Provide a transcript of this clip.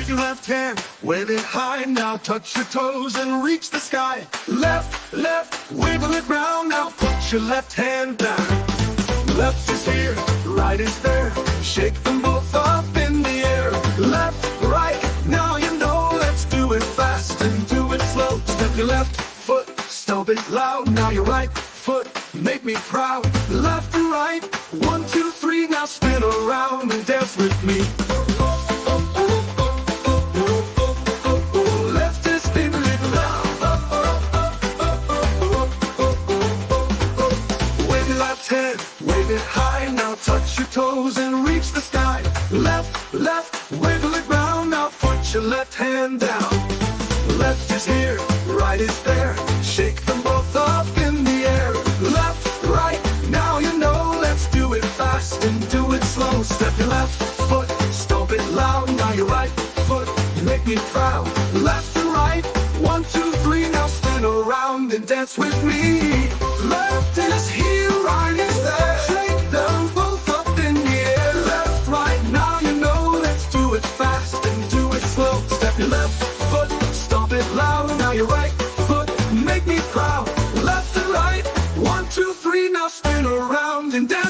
Raise your left hand, wave it high. Now touch your toes and reach the sky. Left, left, wiggle it round. Now put your left hand down. Left is here, right is there. Shake them both up in the air. Left, right, now you know. Let's do it fast and do it slow. Step your left foot, stomp it loud. Now your right foot, make me proud. Left and right, 1, 2, 3. Now spin around and dance with me. Left is spinning it round. Wave your left hand, wave it high. Now touch your toes and reach the sky. Left, left, wiggle it round. Now put your left hand down. Left is here, right is there. Shake them both up in the air. Left, right, now you know. Let's do it fast and do it slow. Step your left foot, stomp it loud. Now your right foot, make me proud. Left and right, 1, 2, 3. Now spin around and dance with me. Left is here, right is there. Shake them both up in the air. Left, right, now you know. Let's do it fast and do it slow. Step your left foot, stomp it loud. Now your right foot, make me proud. Left and right, 1, 2, 3. Now spin around and dance.